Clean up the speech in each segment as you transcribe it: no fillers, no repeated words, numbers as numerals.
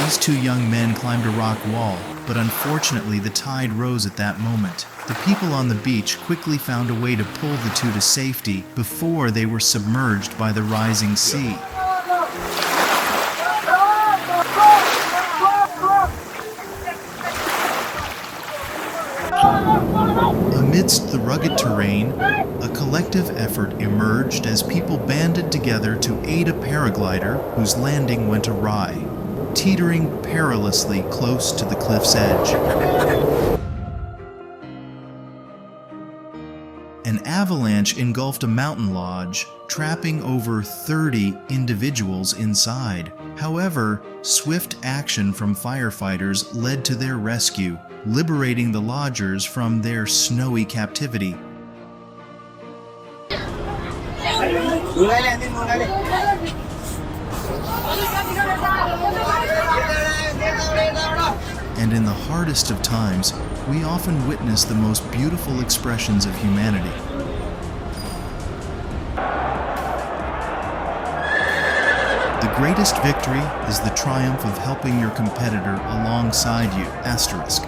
These two young men climbed a rock wall, but unfortunately the tide rose at that moment. The people on the beach quickly found a way to pull the two to safety before they were submerged by the rising sea. Amidst the rugged terrain, a collective effort emerged as people banded together to aid a paraglider whose landing went awry, teetering perilously close to the cliff's edge. An avalanche engulfed a mountain lodge, trapping over 30 individuals inside. However, swift action from firefighters led to their rescue, liberating the lodgers from their snowy captivity. And in the hardest of times, we often witness the most beautiful expressions of humanity. The greatest victory is the triumph of helping your competitor alongside you. Asterisk.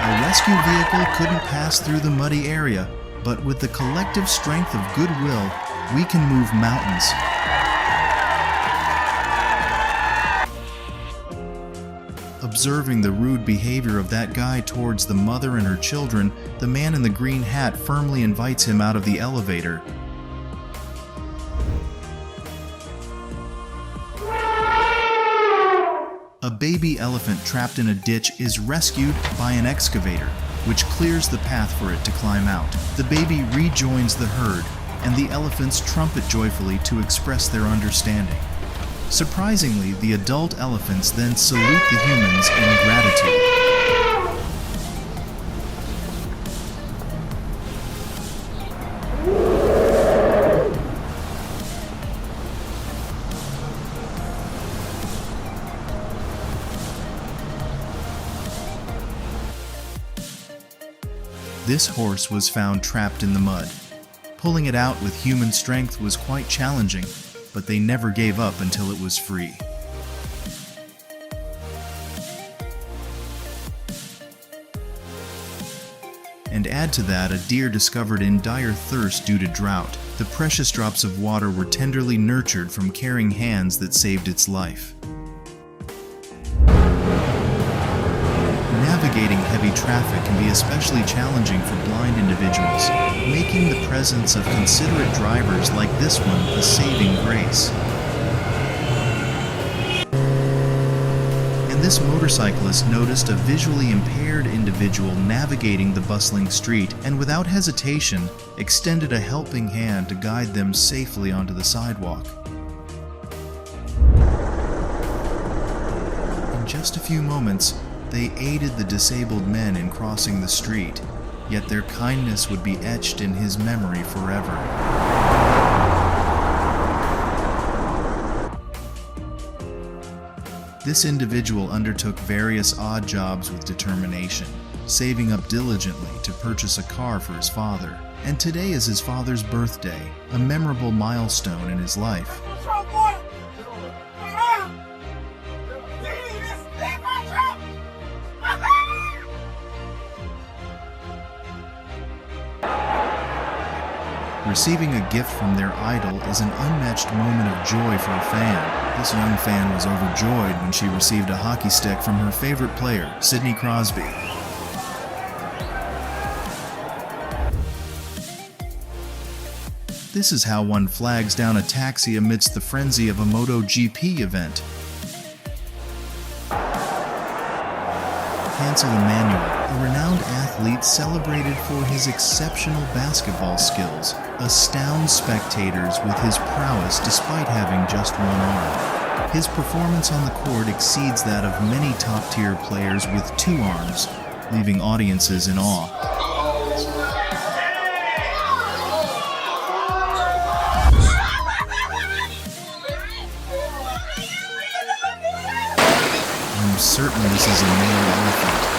A rescue vehicle couldn't pass through the muddy area, but with the collective strength of goodwill, we can move mountains. Observing the rude behavior of that guy towards the mother and her children, the man in the green hat firmly invites him out of the elevator. A baby elephant trapped in a ditch is rescued by an excavator, which clears the path for it to climb out. The baby rejoins the herd, and the elephants trumpet joyfully to express their understanding. Surprisingly, the adult elephants then salute the humans in gratitude. This horse was found trapped in the mud. Pulling it out with human strength was quite challenging, but they never gave up until it was free. And add to that a deer discovered in dire thirst due to drought. The precious drops of water were tenderly nurtured from caring hands that saved its life. Navigating heavy traffic can be especially challenging for blind individuals, making the presence of considerate drivers like this one a saving grace. And this motorcyclist noticed a visually impaired individual navigating the bustling street and without hesitation extended a helping hand to guide them safely onto the sidewalk. In just a few moments, they aided the disabled men in crossing the street, yet their kindness would be etched in his memory forever. This individual undertook various odd jobs with determination, saving up diligently to purchase a car for his father. And today is his father's birthday, a memorable milestone in his life. Receiving a gift from their idol is an unmatched moment of joy for a fan. This young fan was overjoyed when she received a hockey stick from her favorite player, Sidney Crosby. This is how one flags down a taxi amidst the frenzy of a MotoGP event. Hansel Emmanuel, a renowned athlete celebrated for his exceptional basketball skills, astounds spectators with his prowess despite having just one arm. His performance on the court exceeds that of many top-tier players with two arms, leaving audiences in awe. I'm certain this is a male elephant.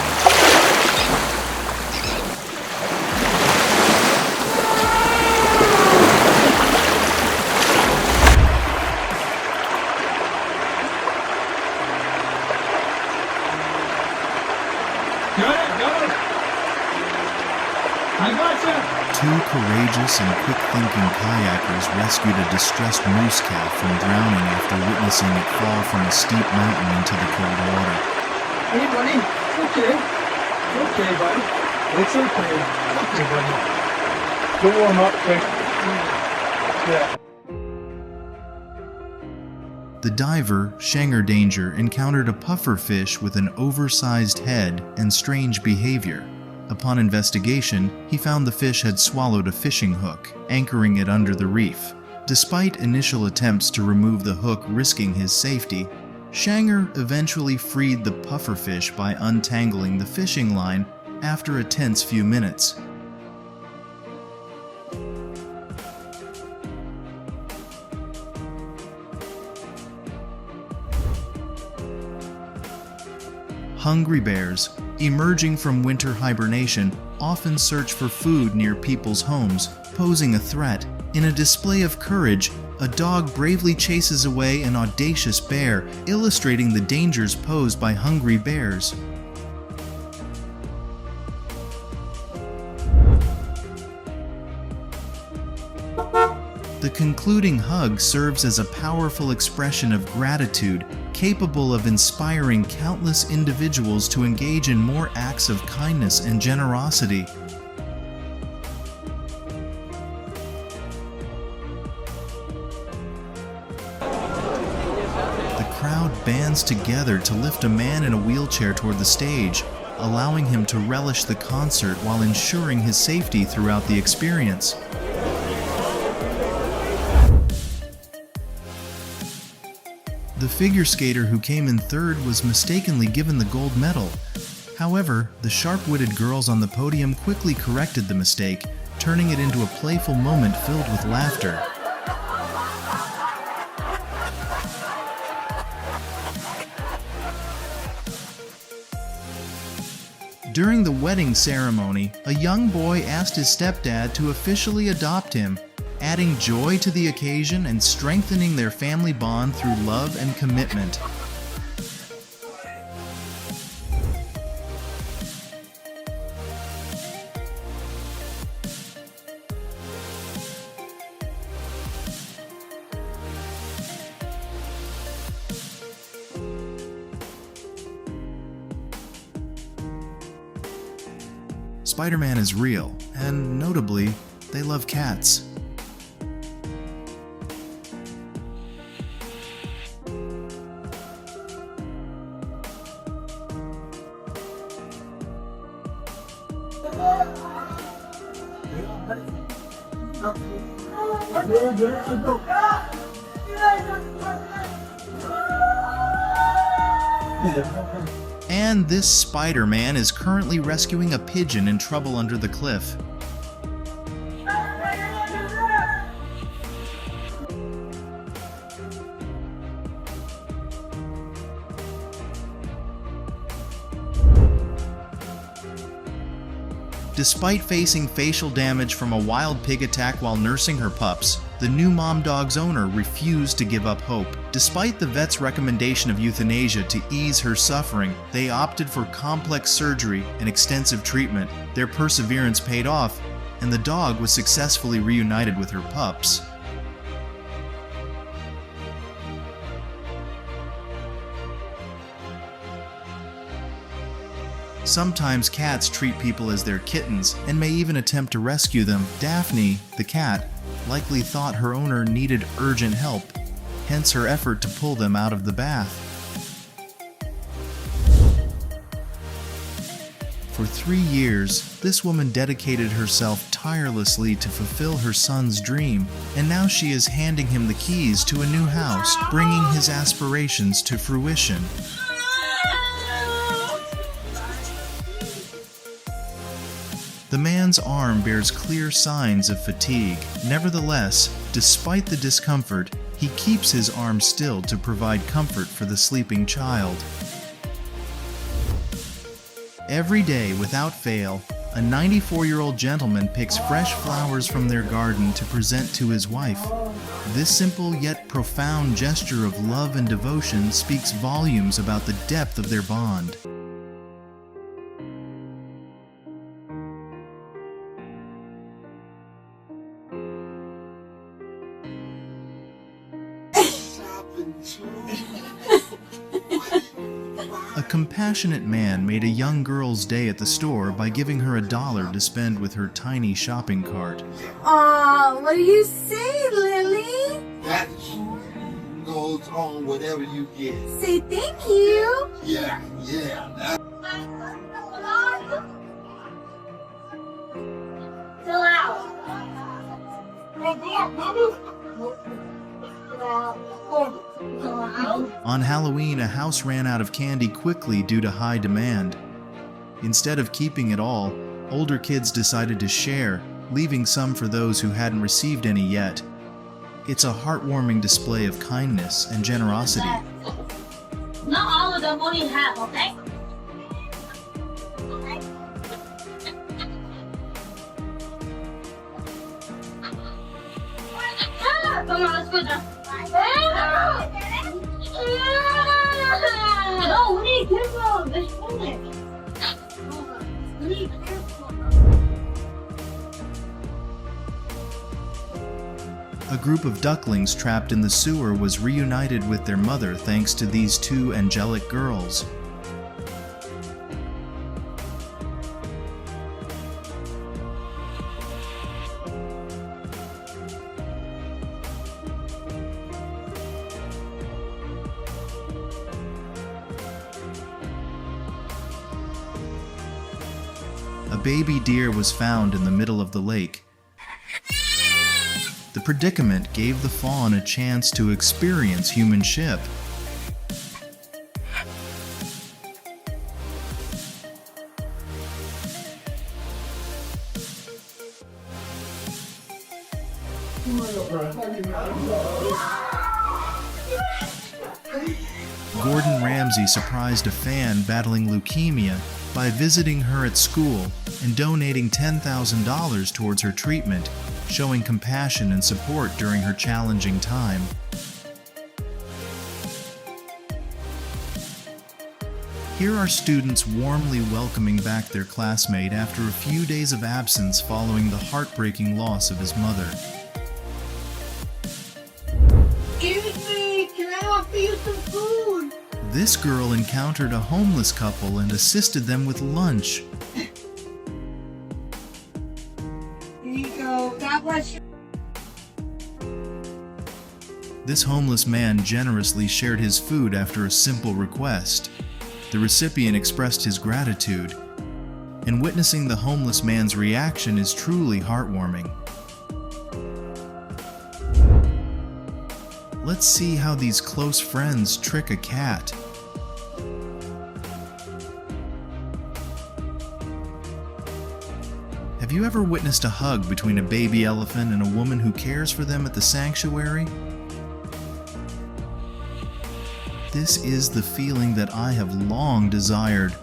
courageous and quick-thinking kayakers rescued a distressed moose calf from drowning after witnessing it fall from a steep mountain into the cold water. Hey, buddy. It's okay. It's okay, buddy. It's okay. It's okay, buddy. Go warm up quick. Yeah. The diver, Shanger Danger, encountered a pufferfish with an oversized head and strange behavior. Upon investigation, he found the fish had swallowed a fishing hook, anchoring it under the reef. Despite initial attempts to remove the hook risking his safety, Shanger eventually freed the pufferfish by untangling the fishing line after a tense few minutes. Hungry bears, emerging from winter hibernation, often search for food near people's homes, posing a threat. In a display of courage, a dog bravely chases away an audacious bear, illustrating the dangers posed by hungry bears. The concluding hug serves as a powerful expression of gratitude, capable of inspiring countless individuals to engage in more acts of kindness and generosity. The crowd bands together to lift a man in a wheelchair toward the stage, allowing him to relish the concert while ensuring his safety throughout the experience. The figure skater who came in third was mistakenly given the gold medal. However, the sharp-witted girls on the podium quickly corrected the mistake, turning it into a playful moment filled with laughter. During the wedding ceremony, a young boy asked his stepdad to officially adopt him, adding joy to the occasion and strengthening their family bond through love and commitment. Spider-Man is real, and notably, they love cats. And this Spider-Man is currently rescuing a pigeon in trouble under the cliff. Despite facing facial damage from a wild pig attack while nursing her pups, the new mom dog's owner refused to give up hope. Despite the vet's recommendation of euthanasia to ease her suffering, they opted for complex surgery and extensive treatment. Their perseverance paid off, and the dog was successfully reunited with her pups. Sometimes cats treat people as their kittens and may even attempt to rescue them. Daphne, the cat, likely thought her owner needed urgent help, hence her effort to pull them out of the bath. For 3 years, this woman dedicated herself tirelessly to fulfill her son's dream, and now she is handing him the keys to a new house, bringing his aspirations to fruition. The man's arm bears clear signs of fatigue. Nevertheless, despite the discomfort, he keeps his arm still to provide comfort for the sleeping child. Every day, without fail, a 94-year-old gentleman picks fresh flowers from their garden to present to his wife. This simple yet profound gesture of love and devotion speaks volumes about the depth of their bond. A compassionate man made a young girl's day at the store by giving her $1 to spend with her tiny shopping cart. Aw, what do you say, Lily? That goes on whatever you get. Say thank you. Yeah. Chill out. On Halloween, a house ran out of candy quickly due to high demand. Instead of keeping it all, older kids decided to share, leaving some for those who hadn't received any yet. It's a heartwarming display of kindness and generosity. Not all of them, only half, okay? Come on, let's go down. No, we need careful. There's food. We need careful. A group of ducklings trapped in the sewer was reunited with their mother thanks to these two angelic girls. A baby deer was found in the middle of the lake. The predicament gave the fawn a chance to experience humanship. Gordon Ramsay surprised a fan battling leukemia by visiting her at school and donating $10,000 towards her treatment, showing compassion and support during her challenging time. Here are students warmly welcoming back their classmate after a few days of absence following the heartbreaking loss of his mother. Excuse me, can I offer you some food? This girl encountered a homeless couple and assisted them with lunch. Here you go. God bless you. This homeless man generously shared his food after a simple request. The recipient expressed his gratitude, and witnessing the homeless man's reaction is truly heartwarming. Let's see how these close friends trick a cat. Have you ever witnessed a hug between a baby elephant and a woman who cares for them at the sanctuary? This is the feeling that I have long desired.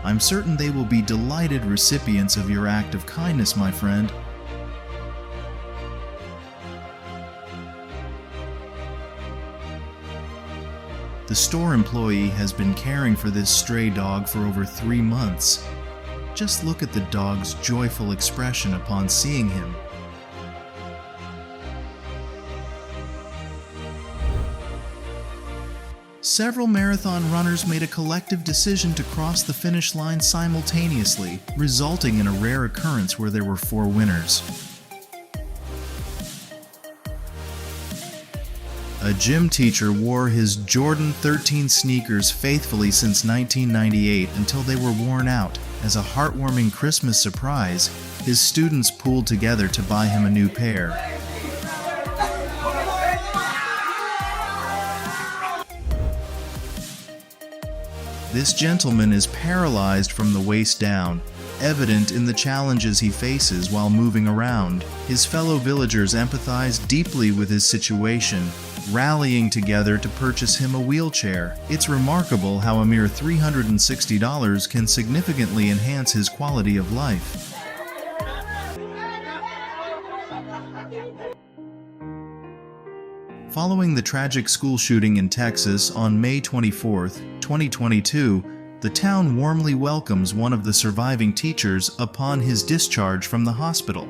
I'm certain they will be delighted recipients of your act of kindness, my friend. The store employee has been caring for this stray dog for over 3 months. Just look at the dog's joyful expression upon seeing him. Several marathon runners made a collective decision to cross the finish line simultaneously, resulting in a rare occurrence where there were 4 winners. A gym teacher wore his Jordan 13 sneakers faithfully since 1998 until they were worn out. As a heartwarming Christmas surprise, his students pooled together to buy him a new pair. This gentleman is paralyzed from the waist down, evident in the challenges he faces while moving around. His fellow villagers empathize deeply with his situation, rallying together to purchase him a wheelchair. It's remarkable how a mere $360 can significantly enhance his quality of life. Following the tragic school shooting in Texas on May 24, 2022, The town warmly welcomes one of the surviving teachers upon his discharge from the hospital.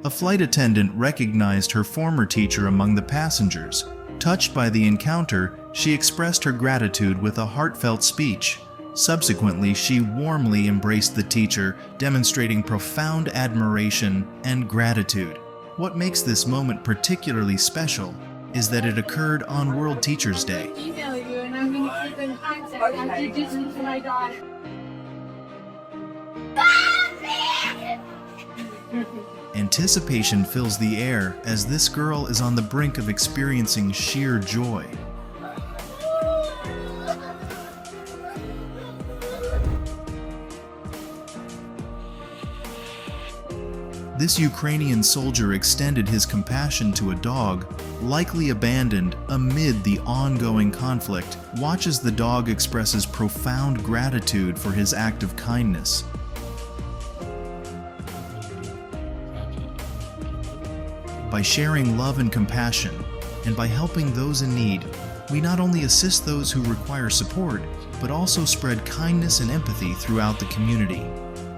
A flight attendant recognized her former teacher among the passengers. Touched by the encounter, she expressed her gratitude with a heartfelt speech. Subsequently, she warmly embraced the teacher, demonstrating profound admiration and gratitude. What makes this moment particularly special is that it occurred on World Teachers' Day. Email you, and I'm going to keep in contact. I'm introducing to my daughter. Anticipation fills the air as this girl is on the brink of experiencing sheer joy. This Ukrainian soldier extended his compassion to a dog, likely abandoned amid the ongoing conflict. Watch as the dog expresses profound gratitude for his act of kindness. By sharing love and compassion, and by helping those in need, we not only assist those who require support, but also spread kindness and empathy throughout the community.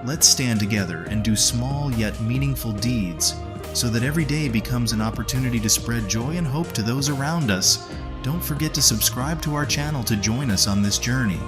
Let's stand together and do small yet meaningful deeds, so that every day becomes an opportunity to spread joy and hope to those around us. Don't forget to subscribe to our channel to join us on this journey.